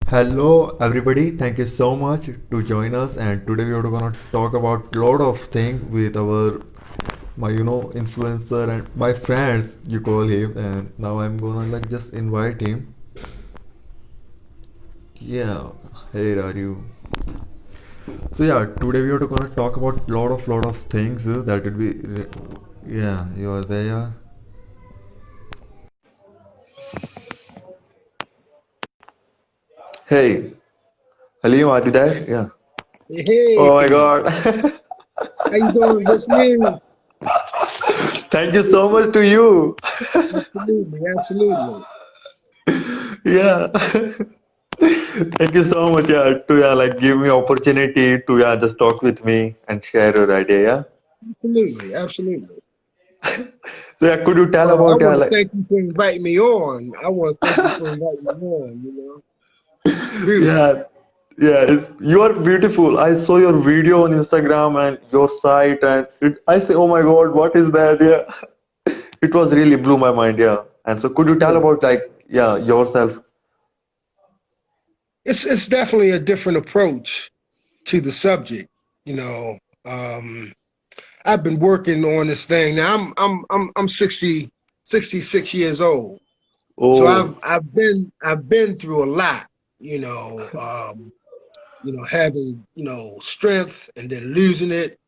Hello everybody, thank you so much to join us, and today we are gonna talk about lot of things with our my influencer and my friends you call him, and now I'm gonna like just invite him. Yeah, here are you. So yeah, today we are gonna talk about lot of things that would be yeah, you are there. Hey, Halim, are you there? Yeah. Oh my Hey, god. how you doing? Yes, me. Thank you so much to you. Absolutely, absolutely. Yeah. Thank you so much, yeah, to like give me opportunity to just talk with me and share your idea, yeah. Absolutely, absolutely. So yeah, could you tell Well, I about want to like thank you for inviting me on. I want to thank you for inviting me on. It's beautiful. yeah, you are beautiful. I saw your video on Instagram and your site, and I say, oh my God, what is that? Yeah, it was really blew my mind. Yeah, and so could you tell Yeah. about like yourself? It's definitely a different approach to the subject. You know, um, I've been working on this thing now. I'm 66 years old. So Oh, I've been through a lot, having, strength and then losing it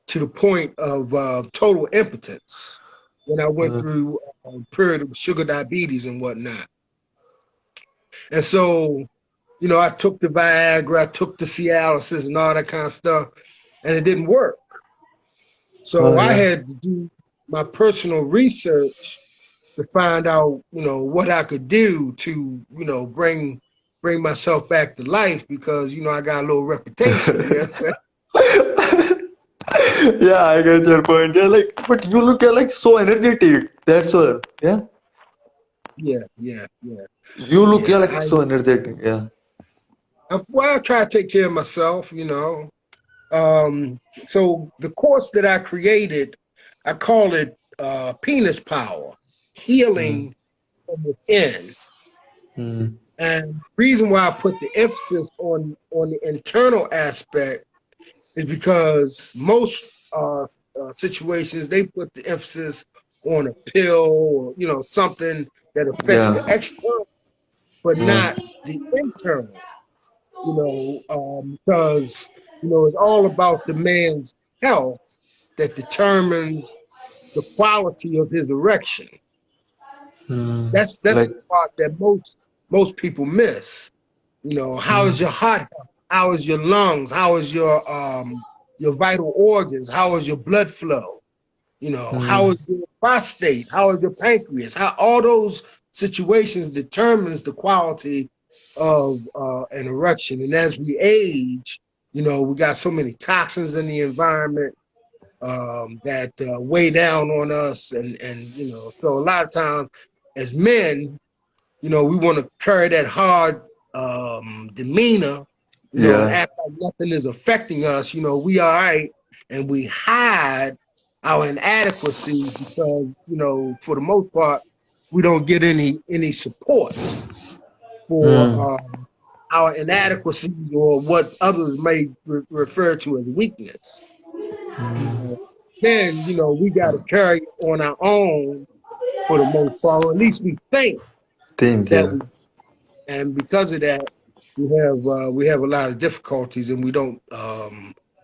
to the point of total impotence when I went uh, through a period of sugar diabetes and whatnot. And so, I took the Viagra, I took the Cialis and all that kind of stuff, and it didn't work. So I yeah. had to do my personal research to find out, what I could do to, bring myself back to life because, I got a little reputation. You know what I'm saying? Yeah, I get your point. Yeah, like, but you look like so energetic. That's all. Yeah, Yeah, yeah, yeah, you look yeah. like so energetic. Yeah. Well, I try to take care of myself. So the course that I created, I call it penis power, Mm. healing from within. Mm. And reason why I put the emphasis on the internal aspect is because most situations they put the emphasis on a pill or something that affects the Yeah. external, but Mm. not the internal. Because it's all about the man's health that determines the quality of his erection. Mm. That's Like, the part that most people miss. How is mm. your heart health? How is your lungs? How is your vital organs? How is your blood flow? How Mm. is your prostate? How is your pancreas? How all those situations determines the quality of an erection. And as we age, we got so many toxins in the environment that weigh down on us, and so a lot of times as men, we want to carry that hard demeanor, and Yeah. act like nothing is affecting us. We all right, and we hide our inadequacy because for the most part, we don't get any support Mm. for our inadequacies or what others may refer to as weakness. You know, then we got to carry it on our own for the most part, or at least we think Think, that yeah. we. And because of that, we have a lot of difficulties, and we don't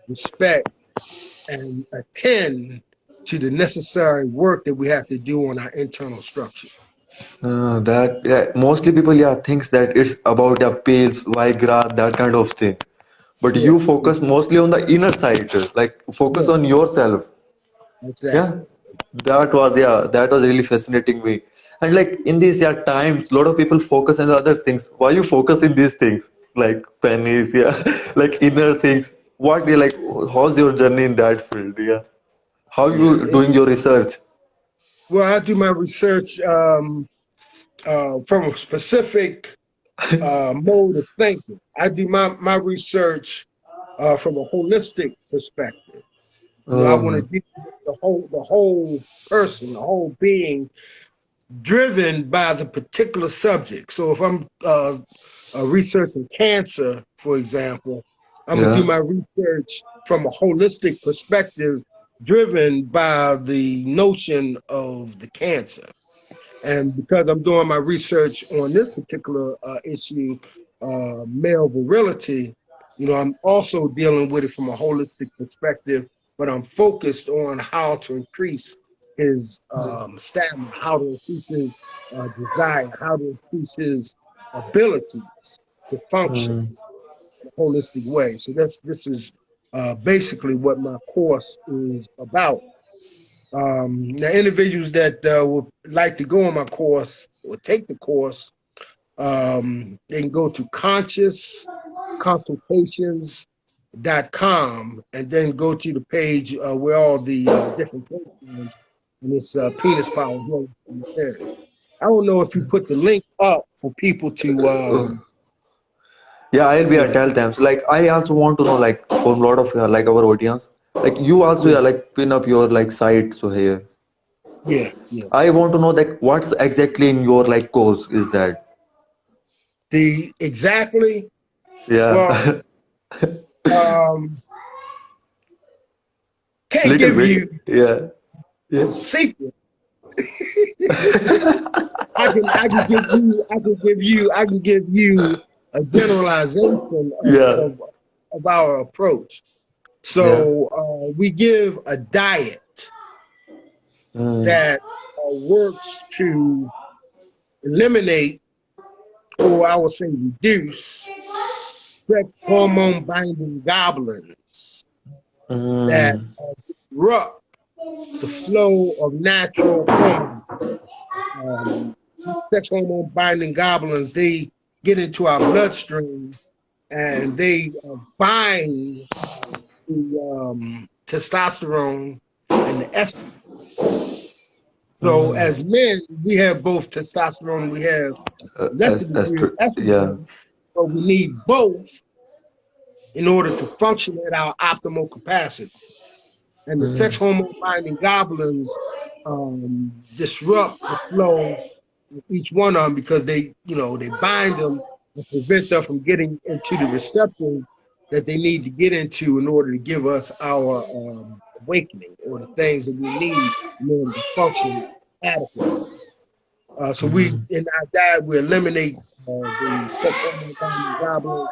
respect and attend to the necessary work that we have to do on our internal structure. That yeah, mostly people thinks that it's about pills, Viagra, that kind of thing. But Yeah, you focus mostly on the inner side, like focus yeah, on yourself. Yeah, exactly. that was really fascinating me. And like in these times, a lot of people focus on the other things. Why you focus in these things like pennies, yeah, like inner things? What you like? How's your journey in that field? Yeah, how Yeah. you doing your research? Well, I do my research from a specific mode of thinking. I do my research from a holistic perspective. I want to Um, deal with the whole person, the whole being, driven by the particular subject. So if I'm researching cancer, for example, I'm gonna do Yeah. my research from a holistic perspective, driven by the notion of the cancer. And because I'm doing my research on this particular issue, male virility, I'm also dealing with it from a holistic perspective, but I'm focused on how to increase his stamina, how to increase his desire, how to increase his abilities to function Mm. in a holistic way. So this is basically what my course is about. Now, individuals that would like to go on my course or take the course, they can go to consciousconsultations.com and then go to the page where all the different programs and this penis power healing therapy. I don't know if you put the link up for people to, Uh, yeah, I'll be yeah, at tell them. So like I also want to know like for a lot of like our audience, like you also yeah, yeah, like pin up your like site so here. yeah, yeah. I want to know like what's exactly in your like course is that? The exactly, well, Yeah. um, can't Little give bit. you Yeah. Yeah. the secret. I can give you a generalization Yeah. of our approach. Yeah. So we give a diet Mm. that works to eliminate, or I would say reduce, sex hormone binding goblins that Mm. disrupt the flow of natural hormones. Um, Sex hormone binding goblins, they get into our bloodstream and they bind to testosterone and the estrogen. So Mm. as men, we have both testosterone, we have a lesser As degree of yeah. estrogen, but we need both in order to function at our optimal capacity. And the sex Mm. hormone binding goblins disrupt the flow of each one of them because they bind them and prevent them from getting into the receptors that they need to get into in order to give us our awakening or the things that we need in order to function adequately. So we, Mm. in our diet, we eliminate the sex hormone binding goblins,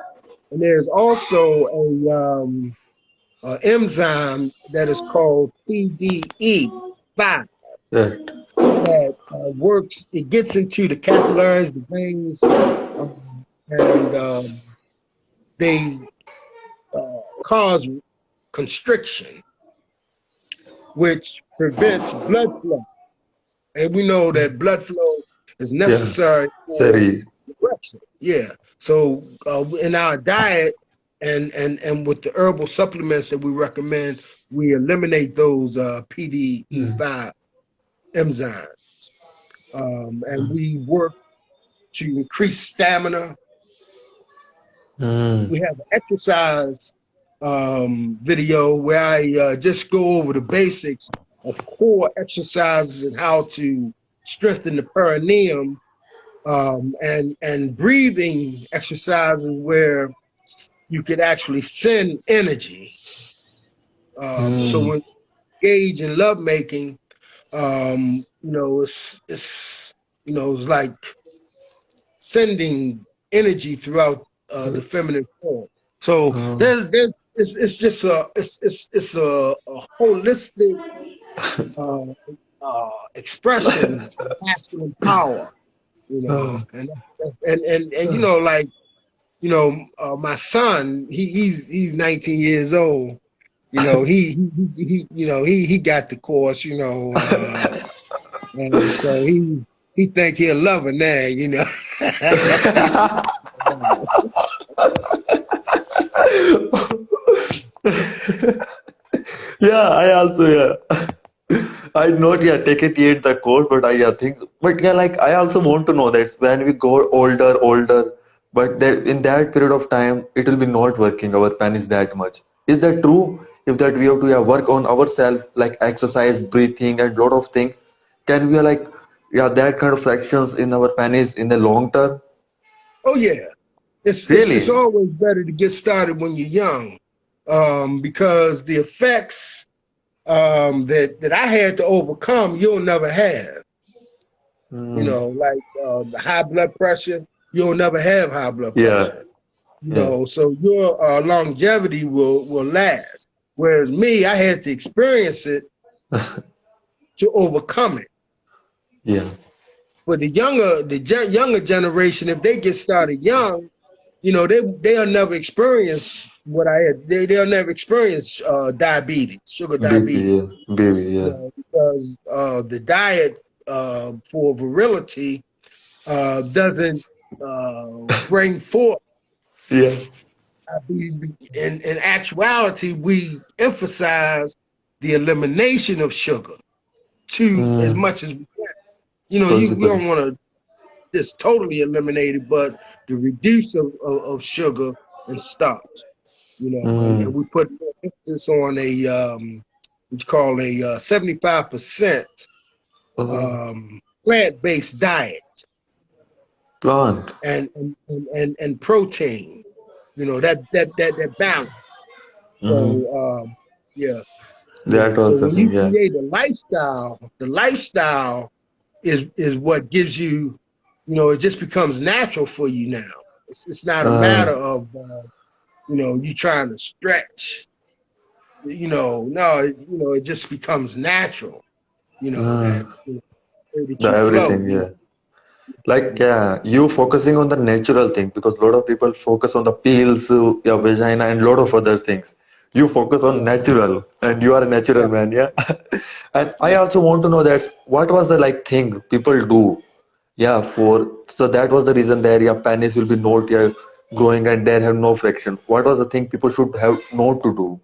and there's also a enzyme that is called PDE5 That. that works. It gets into the capillaries, the veins, and they cause constriction, which prevents blood flow. And we know that blood flow is Yeah. necessary for Sorry. erection. Yeah. So in our diet and with the herbal supplements that we recommend, we eliminate those Mm. PDE5 enzymes, and we work to increase stamina. Mm. We have an exercise video where I just go over the basics of core exercises and how to strengthen the perineum, and breathing exercises where you could actually send energy. So Mm. when you engage in lovemaking, it's like sending energy throughout the feminine form. So Mm. there's it's just a holistic uh, expression of masculine power, and like my son, he's 19 years old. He got the course, and so he think he'll love it now. Yeah, I also yeah. I not yet take it yet the course, but I yeah, think but yeah, like I also want to know that when we go older, but that in that period of time it will be not working our penis that much. Is that true? If that we have to yeah, work on ourselves, like exercise, breathing, and lot of things, can we like yeah that kind of fractions in our penis in the long term? Oh yeah. It's Really? always better to get started when you're young, because the effects that I had to overcome, you'll never have. You Mm. know, like the high blood pressure, you'll never have high blood Yeah. pressure. You Yeah. know, so your longevity will last. Whereas me, I had to experience it to overcome it. Yeah. For younger generation, if they get started young, you know, they'll never experience what I had. They'll never experience diabetes, sugar BP. diabetes, Yeah. Baby. you Yeah. know, because the diet for virility doesn't bring forth Yeah. in actuality, we emphasize the elimination of sugar to as Mm. much as we can. You know, you Possible. don't want to just totally eliminate it, but the reduce of sugar and starch. You know, and Mm. we put more emphasis on a what you call a 75% Oh. plant-based diet Plant. and protein. You know that balance. So Mm. yeah. That Yeah. So was the when thing. you Yeah. create a lifestyle, the lifestyle is what gives you, you know, it just becomes natural for you now. It's not a Uh, matter of you know, you trying to stretch. You know, no, you know, it just becomes natural. You know that uh, you know, way that the you flow. everything. You Yeah. know, Like, yeah, you focusing on the natural thing because a lot of people focus on the pills, yeah, vagina, and a lot of other things. You focus on right, natural, and you are a natural right, man, yeah. And I right. also want to know that what was the like thing people do, yeah, for so that was the reason there, yeah, penis will be not yeah, growing and there have no friction. What was the thing people should have not to do?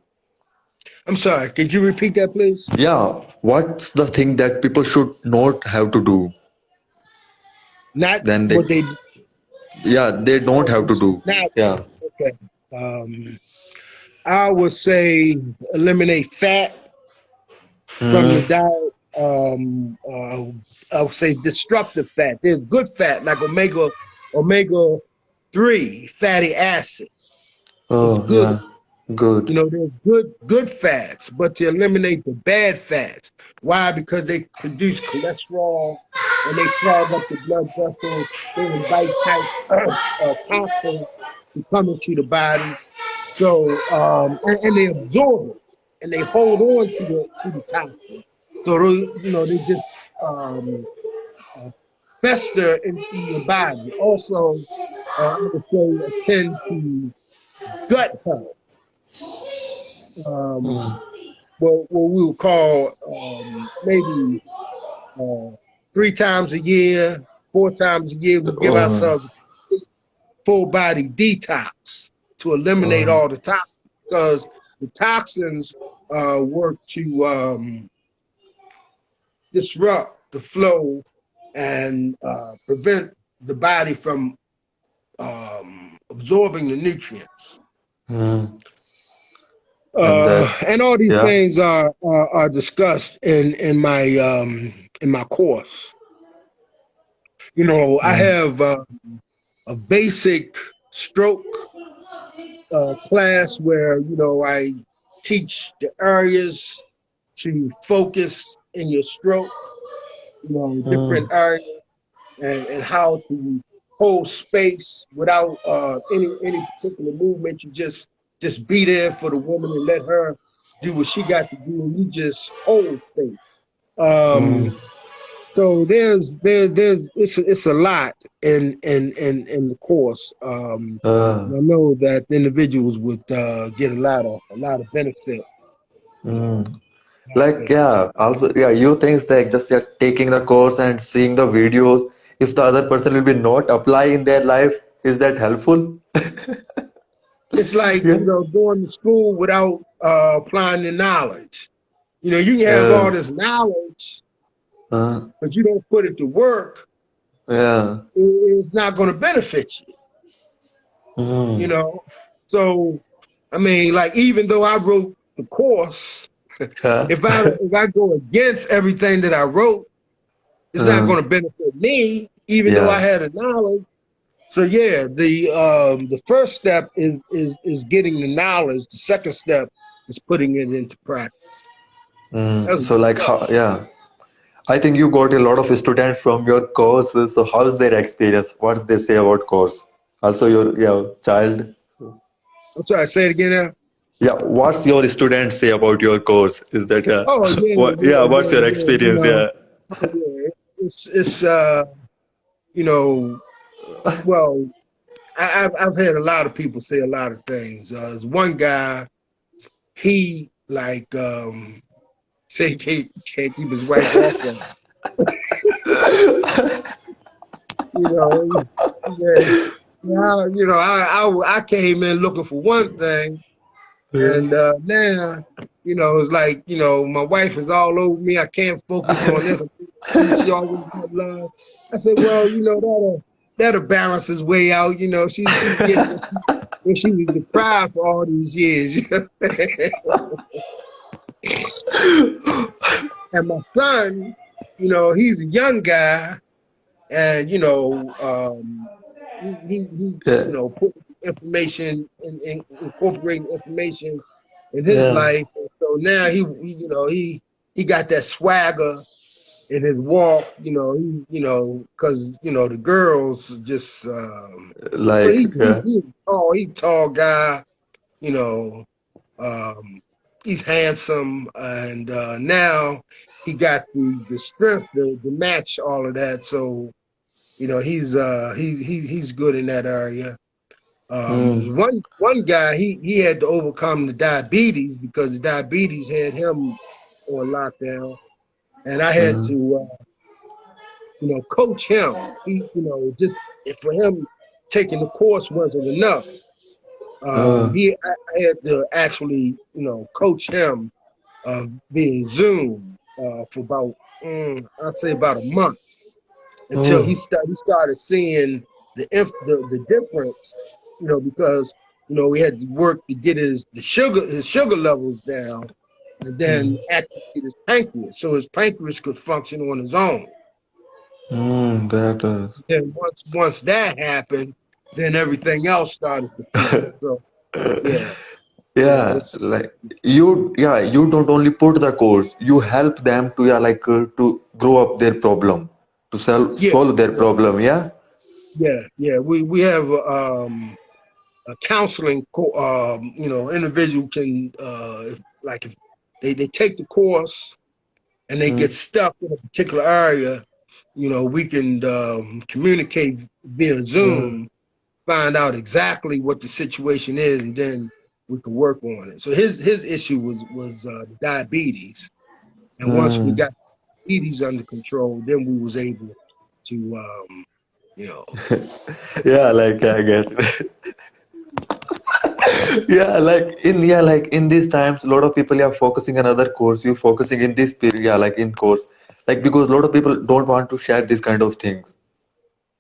I'm sorry. Could you repeat that, please? Yeah, what's the thing that people should not have to do? Not Then they, what they yeah, they don't have to do. not Yeah. okay. Um, I would say eliminate fat from your Mm. diet. I would say destructive fat. There's good fat like omega 3 fatty acid. It's Oh, good. yeah. Good. You know, there's good fats, but to eliminate the bad fats. Why? Because they produce cholesterol and they clog up the blood vessels. They invite type toxins to come into the body. So and they absorb it and they hold on to the toxin. So you know they just um, uh, fester into your body. Also, I would say attend to gut health. Um, Mm. what we would call maybe uh, 3 times a year, 4 times a year, we give Oh, ourselves a full body detox to eliminate oh, all the toxins because the toxins work to disrupt the flow and prevent the body from absorbing the nutrients. mm. And that, And all these yeah. things are discussed in my course. You know, I Mm. have a basic stroke class where you know I teach the areas to focus in your stroke. You know, different Mm. areas and how to hold space without any particular movement. You just be there for the woman and let her do what she got to do, and you just hold space. Um, Mm. so there's it's a lot in the course. Uh, And I know that individuals would get a lot of benefit. mm. A lot of Like, benefit. yeah, also, yeah, you think that just yeah, taking the course and seeing the videos, if the other person will be not apply in their life, is that helpful? It's like Yeah. you know going to school without applying the knowledge. You know, you can have all Uh, this knowledge, uh, but you don't put it to work, yeah. it's not going to benefit you. You Mm. know, so I mean, like even though I wrote the course, Yeah. if I go against everything that I wrote, it's not Uh, going to benefit me, even though I yeah. had the knowledge. So yeah, the first step is getting the knowledge. The second step is putting it into practice. That's So like how, yeah. I think you got a lot of students from your courses. So how's their experience? What they say about course? Also your child. So, I'm sorry. Say it again now. yeah, what's your students say about your course? Is that Oh yeah, what? yeah, Yeah, what's yeah, your yeah. You experience? know, Yeah. oh, yeah. It's you know, well, I've had a lot of people say a lot of things. There's one guy, he like say he can't keep his wife off of him. You know, yeah. Now, I came in looking for one thing, Yeah. and now, it's like, my wife is all over me. I can't focus on this. She always got love. I said, well, that'll balance his way out. She's getting what she was deprived for all these years. And my son, he's a young guy, and he Yeah. put information in incorporating information in his Yeah. life. And so now he got that swagger in his walk. Because the girls just well, Like yeah. he's a tall guy. You know, um, he's handsome, and now he got the strength to match all of that. So he's good in that area. There's Mm. one guy, he had to overcome the diabetes because the diabetes had him on lockdown, and I had Mm. to coach him. He just for him taking the course wasn't enough. Uh, I had to actually coach him via Zoom for about I'd say about a month until oh. he started seeing the difference, because we had to work to get his sugar levels down, and then activate his pancreas so his pancreas could function on his own. That Then once that happened, then everything else started to flow. So yeah, yeah, yeah, like you don't only put the course, you help them to to grow up their problem, to yeah, solve their yeah, problem. Yeah. yeah. We have a counseling, individual can like if they take the course and they get Mm. stuck in a particular area, we can communicate via Mm. Zoom, find out exactly what the situation is, and then we can work on it. So his issue was diabetes, and once we Mm. got diabetes under control, then we was able to, you know, Yeah, like I get it. Like in these times, a lot of people are focusing on other course. You focusing in this period, yeah, like in course, like because a lot of people don't want to share this kind of things.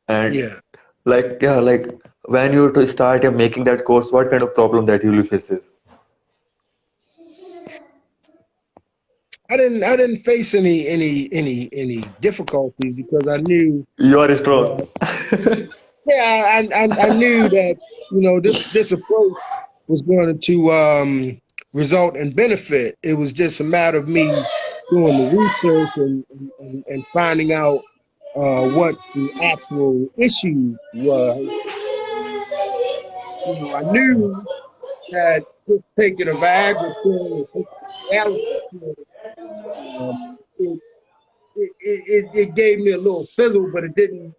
And yeah. like when you to start making that course, what kind of problem that you will faces? I didn't face any difficulties because I knew You are strong. that. Yeah, I knew that this approach was going to result in benefit. It was just a matter of me doing the research and finding out what the actual issue was. I knew that just taking a Viagra pill or taking a Cialis pill, it, it gave me a little fizzle, but it didn't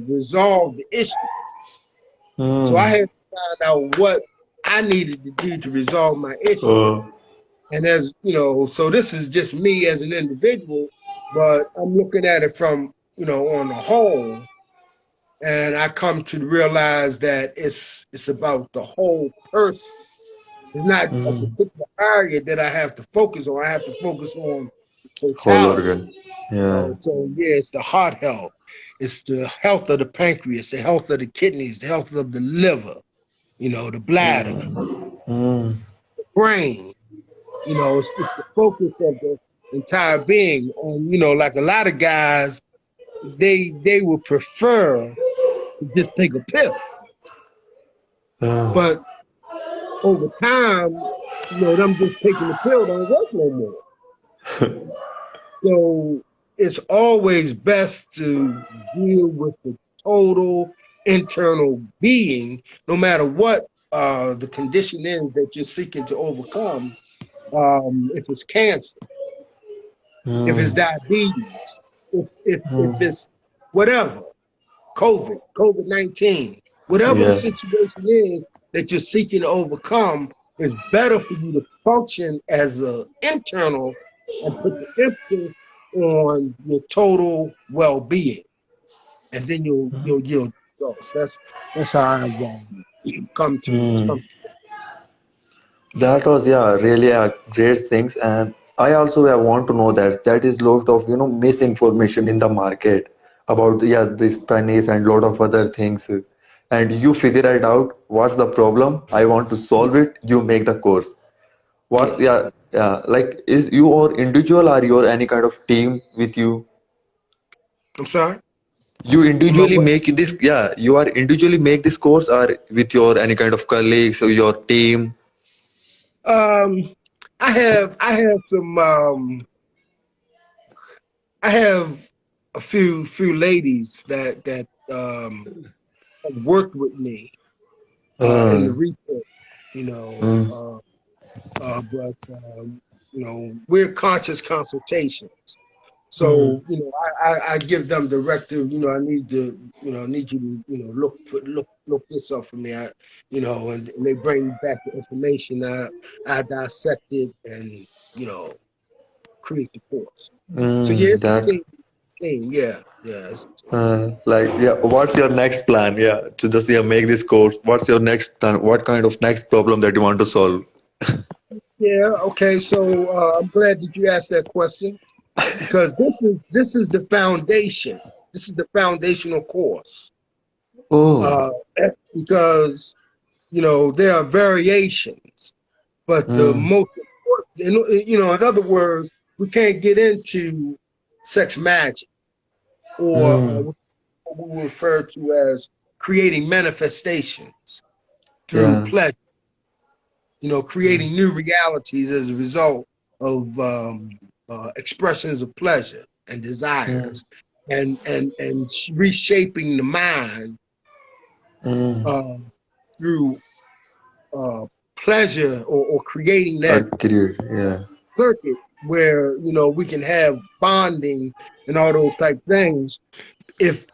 resolve the issue. So I Hmm. had to find out what I needed to do to resolve my issue. Oh. And so this is just me as an individual, but I'm looking at it from, on the whole. And I come to realize that it's about the whole person. It's not a Hmm. particular area that I have to focus on. I have to focus on Whole totality. organ. Yeah. So yeah, it's the heart health, it's the health of the pancreas, the health of the kidneys, the health of the liver, the bladder, Hmm. brain. It's the focus of the entire being. And like a lot of guys, they would prefer to just take a pill. Uh, But over time, them just taking the pill don't work no more. So it's always best to deal with the total internal being, no matter what the condition is that you're seeking to overcome. If it's cancer, if it's mm, diabetes, if mm, it's whatever, COVID-19, whatever the yeah. situation is that you're seeking to overcome, it's better for you to function as an internal and put the emphasis on your total well-being, and then you'll yield results. That's how I've come to Mm. come. That was, yeah, really great things. And I also want to know that that is lot of, misinformation in the market about, yeah, this pennies and lot of other things. And you figure it out. What's the problem? I want to solve it. You make the course. What's, Yeah, yeah, yeah, like, is you or individual or you or any kind of team with you? I'm sorry. You Am I individually what? make this, yeah, you are individually make this course or with your any kind of colleagues or your team? Um, I have some I have a few ladies that have worked with me in the Uh, research, mm, but we're conscious consultations. mm, So I give them directive. I need you to look this up for me. And they bring back the information. I dissect it and you know create the course. So yeah, it's a that team. Yeah, yeah. like, yeah, what's your next plan? Yeah, to just, yeah, make this course. What's your next plan? What kind of next problem that you want to solve? Yeah, okay. So I'm glad that you asked that question because this is the foundation. This is the foundational course. Oh, Uh, because there are variations, but the mm, most important, in other words, we can't get into sex magic or mm, what we refer to as creating manifestations through yeah, pleasure. mm, Creating new realities as a result of expressions of pleasure and mm, desires, and reshaping the mind mm. uh, through uh, pleasure or creating that Agreed. Yeah. circuit where we can have bonding and all those type things. If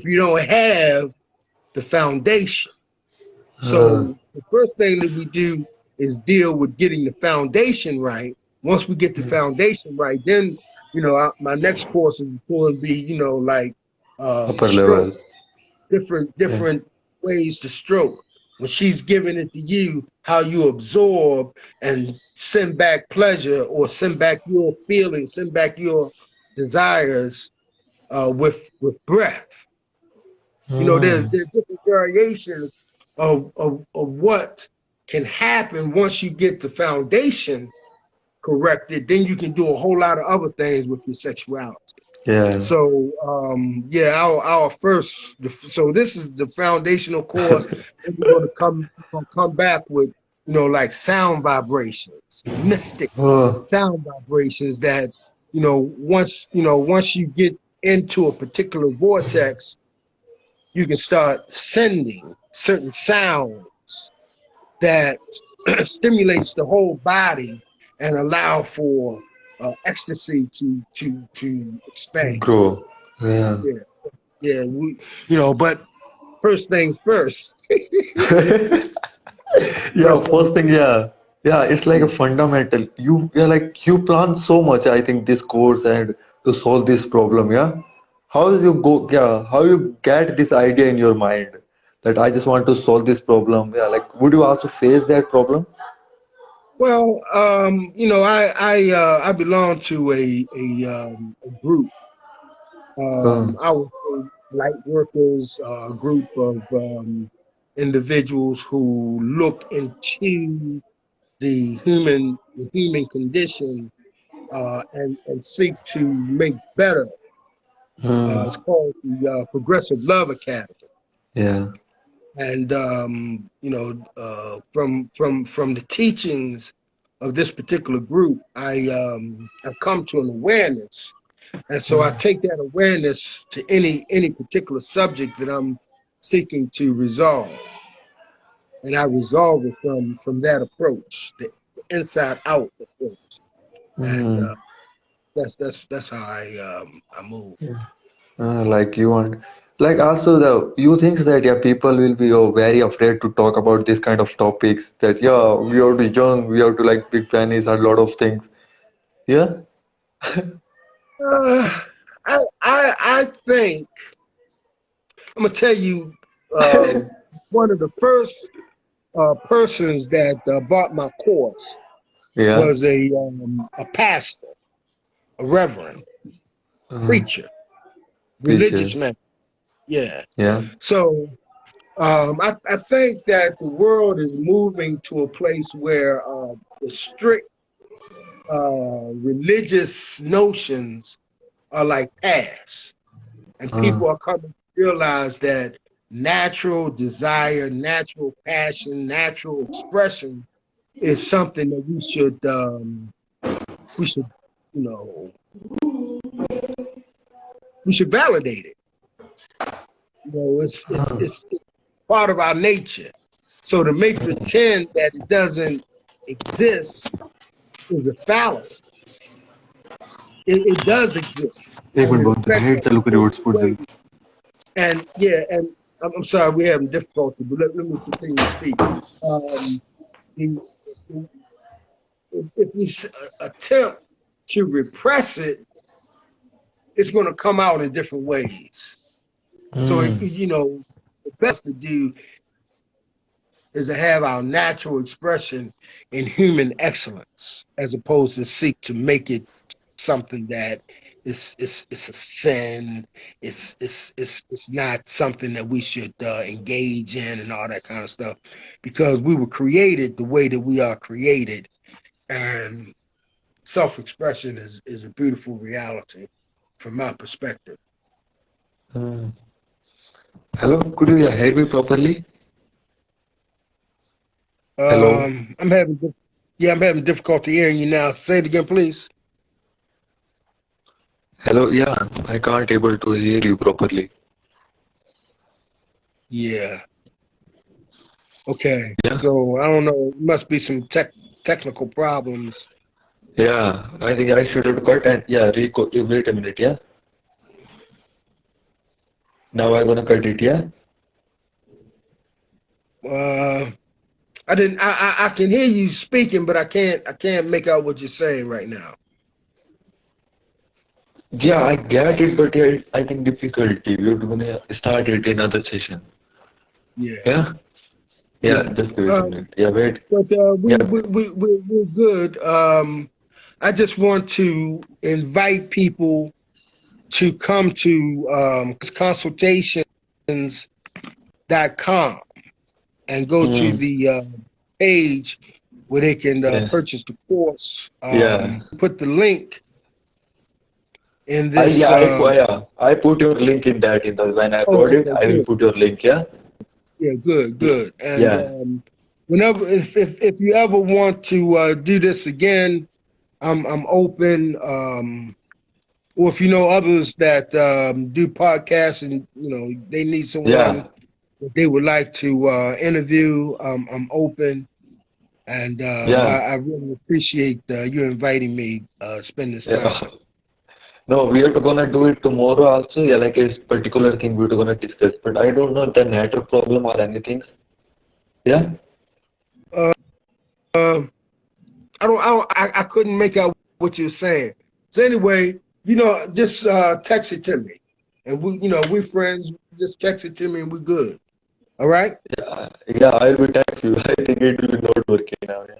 you don't have the foundation, Uh, so the first thing that we do is deal with getting the foundation right. Once we get the foundation right, then my next course is going to be like upper stroke, level. different Yeah. different ways to stroke. When she's giving it to you, how you absorb and send back pleasure or send back your feelings, send back your desires with breath. Mm, There's different variations of what can happen once you get the foundation corrected. Then you can do a whole lot of other things with your sexuality. yeah. So yeah, our first. So this is the foundational course, and we're gonna come back with like sound vibrations, mystic Oh, sound vibrations that once you get into a particular vortex, you can start sending certain sounds that stimulates the whole body and allow for ecstasy to expand. grow. Yeah. Yeah, yeah. But first things first. Yeah, But first thing, yeah. Yeah, it's like a fundamental. Yeah, like you plan so much, I think, this course and to solve this problem, yeah. How is you go, yeah, how you get this idea in your mind that I just want to solve this problem? Yeah, like would you also face that problem? well, I belong to a group. Uh, I would say light workers, a group of individuals who look into the human condition and seek to make better. hmm, It's called the Progressive Love Academy. Yeah. And from the teachings of this particular group, I've come to an awareness, and so I take that awareness to any particular subject that I'm seeking to resolve, and I resolve it from that approach, the inside out approach, and Mm. that's how I move. Like you want, like also the you think that yeah people will be very afraid to talk about this kind of topics that yeah we have to young we have to like big pennies and a lot of things. Yeah. Uh, I think I'm gonna tell you one of the first persons that bought my course Yeah. was a pastor, a reverend, uh, preacher, religious Peaches. man. Yeah. Yeah. So I think that the world is moving to a place where the strict religious notions are like past, and uh, people are coming to realize that natural desire, natural passion, natural expression is something that we should you know we should validate it. It's part of our nature. So to make pretend that it doesn't exist is a fallacy. It does exist, एक and minute it बहुत affects head us चालू in करी different hotspot ways. जल्दी. And yeah, and I'm sorry we're having difficulty, but let me continue to speak. Um, the- if we attempt to repress it, it's going to come out in different ways. So Hmm. the best to do is to have our natural expression in human excellence, as opposed to seek to make it something that it's a sin. It's not something that we should engage in and all that kind of stuff, because we were created the way that we are created, and self-expression is a beautiful reality from my perspective. Hmm. Hello, could you hear me properly? Hello. I'm having difficulty hearing you now. Say it again, please. Hello. Yeah, I can't able to hear you properly. Yeah. Okay. Yeah. So I don't know. It must be some technical problems. Yeah. I think I should have cut and yeah. Wait a minute. Yeah. Now I'm gonna cut it. Yeah. Uh, I didn't. I can hear you speaking, but I can't make out what you're saying right now. Yeah, I get it, but yeah, I think difficulty. We're gonna start it in another session. Yeah. Yeah. Yeah. Yeah. Just wait a minute. Yeah. Wait. But Yeah. we're good. I just want to invite people to come to consultations.com and go to Hmm. the page where they can Yeah. purchase the course. Yeah. Put the link in I this. yeah. Yeah. I put your link in that in the when I Oh, upload it. okay, I will good. put your link. Yeah. Yeah, good. And Yeah. whenever, if you ever want to do this again, I'm open. Or if you know others that do podcasts and they need Yeah. someone that they would like to interview, I'm open. And Yeah. I really appreciate you inviting me spend this time Yeah. with. No, we are gonna do it tomorrow also. Yeah, like a particular thing we're gonna discuss, but I don't know the network problem or anything. Yeah. Uh, uh, I couldn't make out what you're saying. So anyway, just text it to me, and we're friends. Just text it to me, and we're good. All right. Yeah, I will text you. I think it will be not working now. Yeah.